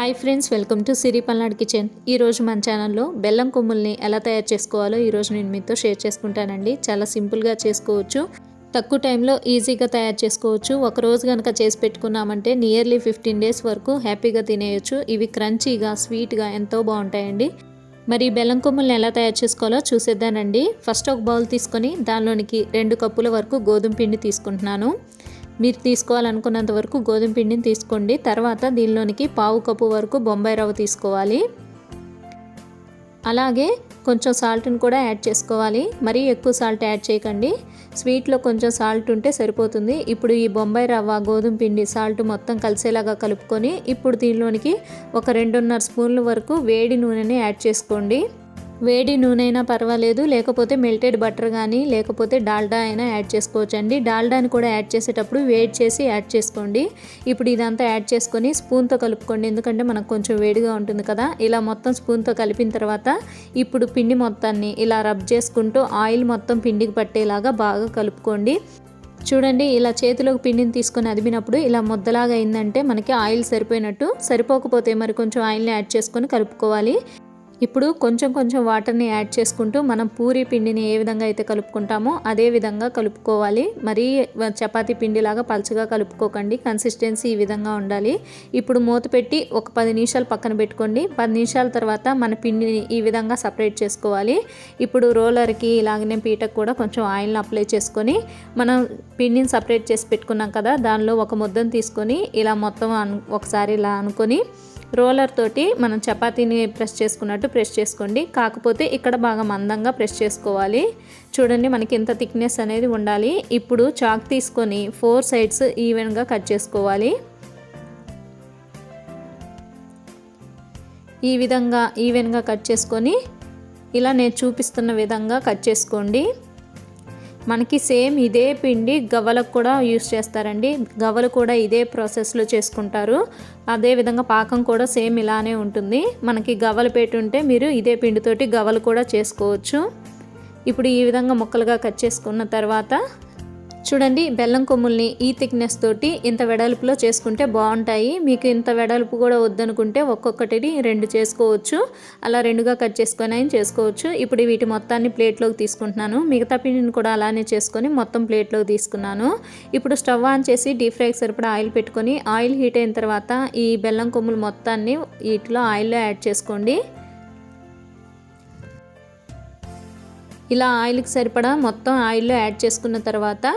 Hi friends, welcome to Siri Palnadu kitchen. ఈరోజు మన ఛానల్లో బెల్లం కొమ్ముల్ని ఎలా తయారు చేసుకోవాలో ఈరోజు నేను మీతో షేర్ చేసుకుంటానండి. చాలా సింపుల్గా చేసుకోవచ్చు, తక్కువ టైంలో ఈజీగా తయారు చేసుకోవచ్చు. ఒకరోజు కనుక చేసి పెట్టుకున్నామంటే నియర్లీ 15 డేస్ వరకు హ్యాపీగా తినేయచ్చు. ఇవి క్రంచీగా స్వీట్గా ఎంతో బాగుంటాయండి. మరి బెల్లం కొమ్ముల్ని ఎలా తయారు చేసుకోవాలో చూసేద్దానండి. ఫస్ట్ ఒక బౌల్ తీసుకొని దానిలోనికి 2 కప్పుల వరకు గోధుమ పిండి తీసుకుంటున్నాను. మీరు తీసుకోవాలనుకున్నంత వరకు గోధుమ పిండిని తీసుకోండి. తర్వాత దీనిలోనికి 1/2 కప్పు వరకు బొంబాయి రవ్వ తీసుకోవాలి. అలాగే కొంచెం సాల్ట్ని కూడా యాడ్ చేసుకోవాలి. మరీ ఎక్కువ సాల్ట్ యాడ్ చేయకండి, స్వీట్లో కొంచెం సాల్ట్ ఉంటే సరిపోతుంది. ఇప్పుడు ఈ బొంబాయి రవ్వ, గోధుమ పిండి, సాల్ట్ మొత్తం కలిసేలాగా కలుపుకొని ఇప్పుడు దీనిలోనికి ఒక 2.5 స్పూన్ల వరకు వేడి నూనెని యాడ్ చేసుకోండి. వేడి నూనె అయినా పర్వాలేదు, లేకపోతే మెల్టెడ్ బటర్ కానీ లేకపోతే డాల్డా అయినా యాడ్ చేసుకోవచ్చు అండి. డాల్డాని కూడా యాడ్ చేసేటప్పుడు వేడి చేసి యాడ్ చేసుకోండి. ఇప్పుడు ఇదంతా యాడ్ చేసుకొని స్పూన్తో కలుపుకోండి, ఎందుకంటే మనకు కొంచెం వేడిగా ఉంటుంది కదా. ఇలా మొత్తం స్పూన్తో కలిపిన తర్వాత ఇప్పుడు పిండి మొత్తాన్ని ఇలా రబ్ చేసుకుంటూ ఆయిల్ మొత్తం పిండికి పట్టేలాగా బాగా కలుపుకోండి. చూడండి, ఇలా చేతిలోకి పిండిని తీసుకొని అదిమినప్పుడు ఇలా ముద్దలాగా అయిందంటే మనకి ఆయిల్ సరిపోయినట్టు. సరిపోకపోతే మరి కొంచెం ఆయిల్ని యాడ్ చేసుకొని కలుపుకోవాలి. ఇప్పుడు కొంచెం కొంచెం వాటర్ని యాడ్ చేసుకుంటూ మనం పూరీ పిండిని ఏ విధంగా అయితే కలుపుకుంటామో అదే విధంగా కలుపుకోవాలి. మరీ చపాతీ పిండిలాగా పలుచగా కలుపుకోకండి, కన్సిస్టెన్సీ ఈ విధంగా ఉండాలి. ఇప్పుడు మూత పెట్టి ఒక 10 నిమిషాలు పక్కన పెట్టుకోండి. 10 నిమిషాల తర్వాత మన పిండిని ఈ విధంగా సపరేట్ చేసుకోవాలి. ఇప్పుడు రోలర్కి ఇలాగనే పీటకు కూడా కొంచెం ఆయిల్ని అప్లై చేసుకొని మనం పిండిని సపరేట్ చేసి పెట్టుకున్నాం కదా, దానిలో ఒక ముద్దను తీసుకొని ఇలా మొత్తం ఒకసారి ఇలా అనుకొని రోలర్ తోటి మనం చపాతీని ప్రెస్ చేసుకున్నట్టు ప్రెస్ చేసుకోండి. కాకపోతే ఇక్కడ బాగా మందంగా ప్రెస్ చేసుకోవాలి. చూడండి, మనకి ఇంత థిక్నెస్ అనేది ఉండాలి. ఇప్పుడు చాక్ తీసుకొని 4 సైడ్స్ ఈవెన్గా కట్ చేసుకోవాలి. ఈ విధంగా ఈవెన్గా కట్ చేసుకొని ఇలా నేను చూపిస్తున్న విధంగా కట్ చేసుకోండి. మనకి సేమ్ ఇదే పిండి గవ్వలకు కూడా యూస్ చేస్తారండి. గవ్వలు కూడా ఇదే ప్రాసెస్లో చేసుకుంటారు. అదేవిధంగా పాకం కూడా సేమ్ ఇలానే ఉంటుంది. మనకి గవ్వల పేట ఉంటే మీరు ఇదే పిండితోటి గవ్వలు కూడా చేసుకోవచ్చు. ఇప్పుడు ఈ విధంగా ముక్కలుగా కట్ చేసుకున్న తర్వాత చూడండి, బెల్లం కొమ్ముల్ని ఈ థిక్నెస్ తోటి ఇంత వెడల్పులో చేసుకుంటే బాగుంటాయి. మీకు ఇంత వెడల్పు కూడా వద్దనుకుంటే ఒక్కొక్కటిని 2 చేసుకోవచ్చు. అలా 2గా కట్ చేసుకొని అయినా చేసుకోవచ్చు. ఇప్పుడు వీటి మొత్తాన్ని ప్లేట్లోకి తీసుకుంటున్నాను. మిగతా పిండిని కూడా అలానే చేసుకొని మొత్తం ప్లేట్లోకి తీసుకున్నాను. ఇప్పుడు స్టవ్ ఆన్ చేసి డీప్ ఫ్రైకి సరిపడా ఆయిల్ పెట్టుకొని ఆయిల్ హీట్ అయిన తర్వాత ఈ బెల్లం కొమ్ములు మొత్తాన్ని వీటిలో ఆయిల్లో యాడ్ చేసుకోండి. ఇలా ఆయిల్కి సరిపడా మొత్తం ఆయిల్లో యాడ్ చేసుకున్న తర్వాత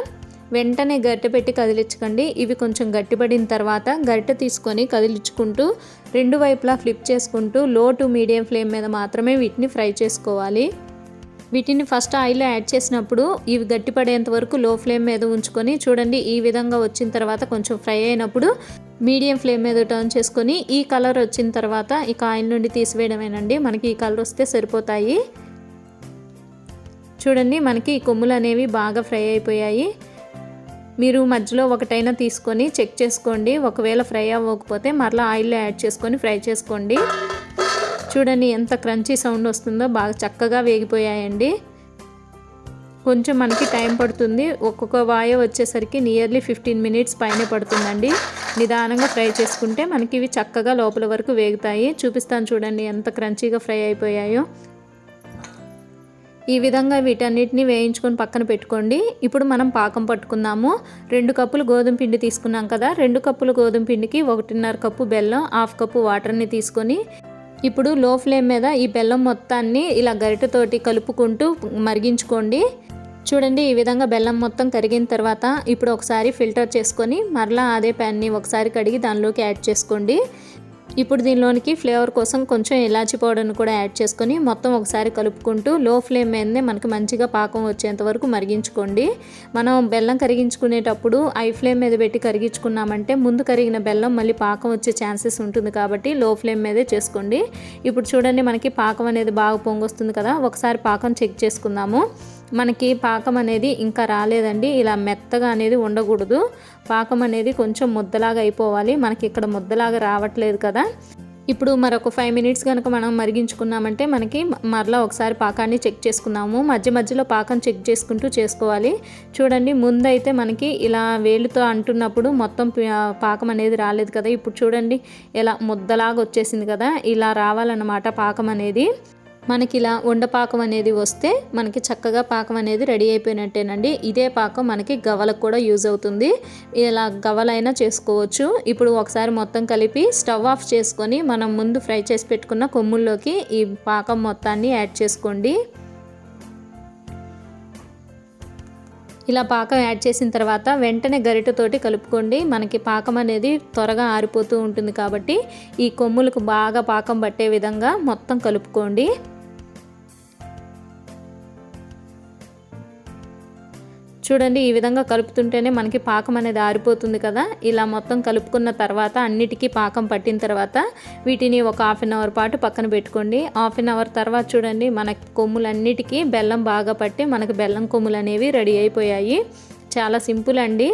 వెంటనే గరిటె పెట్టి కదిలించకండి. ఇవి కొంచెం గట్టిపడిన తర్వాత గరిటె తీసుకొని కదిలించుకుంటూ 2 వైపులా ఫ్లిప్ చేసుకుంటూ లో టు మీడియం ఫ్లేమ్ మీద మాత్రమే వీటిని ఫ్రై చేసుకోవాలి. వీటిని ఫస్ట్ ఆయిల్లో యాడ్ చేసినప్పుడు ఇవి గట్టిపడేంత వరకు లో ఫ్లేమ్ మీద ఉంచుకొని చూడండి, ఈ విధంగా వచ్చిన తర్వాత కొంచెం ఫ్రై అయినప్పుడు మీడియం ఫ్లేమ్ మీద టర్న్ చేసుకొని ఈ కలర్ వచ్చిన తర్వాత ఇక ఆయిల్ నుండి తీసివేయడమేనండి. మనకి ఈ కలర్ వస్తే సరిపోతాయి. చూడండి, మనకి ఈ కొమ్ములు అనేవి బాగా ఫ్రై అయిపోయాయి. మీరు మధ్యలో ఒకటైనా తీసుకొని చెక్ చేసుకోండి. ఒకవేళ ఫ్రై అవ్వకపోతే మరలా ఆయిల్లో యాడ్ చేసుకొని ఫ్రై చేసుకోండి. చూడండి ఎంత క్రంచీ సౌండ్ వస్తుందో, బాగా చక్కగా వేగిపోయాయండి. కొంచెం మనకి టైం పడుతుంది. ఒక్కొక్క వాయ వచ్చేసరికి నియర్లీ 15 మినిట్స్ పైనే పడుతుందండి. నిదానంగా ఫ్రై చేసుకుంటే మనకి ఇవి చక్కగా లోపల వరకు వేగుతాయి. చూపిస్తాను చూడండి ఎంత క్రంచీగా ఫ్రై అయిపోయాయో. ఈ విధంగా వీటన్నిటిని వేయించుకొని పక్కన పెట్టుకోండి. ఇప్పుడు మనం పాకం పట్టుకుందాము. 2 కప్పులు గోధుమ పిండి తీసుకున్నాం కదా, 2 కప్పుల గోధుమ పిండికి 1.5 కప్పు బెల్లం, 1/2 కప్పు వాటర్ని తీసుకొని ఇప్పుడు లో ఫ్లేమ్ మీద ఈ బెల్లం మొత్తాన్ని ఇలా గరిటెతోటి కలుపుకుంటూ మరిగించుకోండి. చూడండి, ఈ విధంగా బెల్లం మొత్తం కరిగిన తర్వాత ఇప్పుడు ఒకసారి ఫిల్టర్ చేసుకొని మరలా అదే ప్యాన్ని ఒకసారి కడిగి దానిలోకి యాడ్ చేసుకోండి. ఇప్పుడు దీనిలోనికి ఫ్లేవర్ కోసం కొంచెం ఇలాచీ పౌడర్ని కూడా యాడ్ చేసుకొని మొత్తం ఒకసారి కలుపుకుంటూ లో ఫ్లేమ్ మీదనే మనకి మంచిగా పాకం వచ్చేంత వరకు మరిగించుకోండి. మనం బెల్లం కరిగించుకునేటప్పుడు ఐ ఫ్లేమ్ మీద పెట్టి కరిగించుకున్నామంటే ముందు కరిగిన బెల్లం మళ్ళీ పాకం వచ్చే ఛాన్సెస్ ఉంటుంది కాబట్టి లో ఫ్లేమ్ మీదే చేసుకోండి. ఇప్పుడు చూడండి, మనకి పాకం అనేది బాగా పొంగొస్తుంది కదా, ఒకసారి పాకం చెక్ చేసుకుందాము. మనకి పాకం అనేది ఇంకా రాలేదండి. ఇలా మెత్తగా అనేది ఉండకూడదు. పాకం అనేది కొంచెం ముద్దలాగా అయిపోవాలి. మనకి ఇక్కడ ముద్దలాగా రావట్లేదు కదా. ఇప్పుడు మరొక 5 మినిట్స్ కనుక మనం మరిగించుకున్నామంటే మనకి మరలా ఒకసారి పాకాన్ని చెక్ చేసుకుందాము. మధ్య మధ్యలో పాకం చెక్ చేసుకుంటూ చేసుకోవాలి. చూడండి, ముందైతే మనకి ఇలా వేలుతో అంటున్నప్పుడు మొత్తం పాకం అనేది రాలేదు కదా. ఇప్పుడు చూడండి ఎలా ముద్దలాగా వచ్చేసింది కదా. ఇలా రావాలన్నమాట పాకం అనేది. మనకి ఇలా ఉండపాకం అనేది వస్తే మనకి చక్కగా పాకం అనేది రెడీ అయిపోయినట్టేనండి. ఇదే పాకం మనకి గవ్వలకు కూడా యూజ్ అవుతుంది. ఇలా గవ్వలైనా చేసుకోవచ్చు. ఇప్పుడు ఒకసారి మొత్తం కలిపి స్టవ్ ఆఫ్ చేసుకొని మనం ముందు ఫ్రై చేసి పెట్టుకున్న కొమ్ముల్లోకి ఈ పాకం మొత్తాన్ని యాడ్ చేసుకోండి. ఇలా పాకం యాడ్ చేసిన తర్వాత వెంటనే గరిటెతోటి కలుపుకోండి. మనకి పాకం అనేది త్వరగా ఆరిపోతూ ఉంటుంది కాబట్టి ఈ కొమ్ములకు బాగా పాకం పట్టే విధంగా మొత్తం కలుపుకోండి. చూడండి, ఈ విధంగా కలుపుతుంటేనే మనకి పాకం అనేది ఆరిపోతుంది కదా. ఇలా మొత్తం కలుపుకున్న తర్వాత అన్నిటికీ పాకం పట్టిన తర్వాత వీటిని ఒక 1/2 అవర్ పాటు పక్కన పెట్టుకోండి. 1/2 అవర్ తర్వాత చూడండి మన కొమ్ములన్నిటికీ బెల్లం బాగా పట్టి మనకి బెల్లం కొమ్ములు అనేవి రెడీ అయిపోయాయి. చాలా సింపుల్ అండి,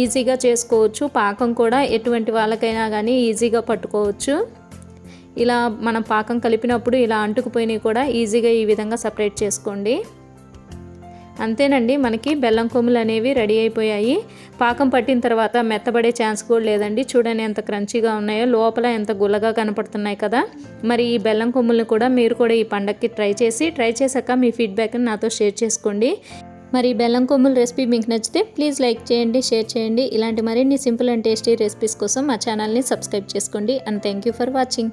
ఈజీగా చేసుకోవచ్చు. పాకం కూడా ఎటువంటి వాళ్ళకైనా కానీ ఈజీగా పట్టుకోవచ్చు. ఇలా మనం పాకం కలిపినప్పుడు ఇలా అంటుకుపోయినవి కూడా ఈజీగా ఈ విధంగా సపరేట్ చేసుకోండి. అంతేనండి, మనకి బెల్లం కొమ్ములు అనేవి రెడీ అయిపోయాయి. పాకం పట్టిన తర్వాత మెత్తబడే ఛాన్స్ కూడా లేదండి. చూడండి ఎంత క్రంచీగా ఉన్నాయో, లోపల ఎంత గుల్లగా కనపడుతున్నాయి కదా. మరి ఈ బెల్లం కొమ్ములను కూడా మీరు కూడా ఈ పండగకి ట్రై చేశాక మీ ఫీడ్బ్యాక్ని నాతో షేర్ చేసుకోండి. మరి బెల్లం కొమ్ముల రెసిపీ మీకు నచ్చితే ప్లీజ్ లైక్ చేయండి, షేర్ చేయండి. ఇలాంటి మరిన్ని సింపుల్ అండ్ టేస్టీ రెసిపీస్ కోసం మా ఛానల్ని సబ్స్క్రైబ్ చేసుకోండి. And thank you for watching.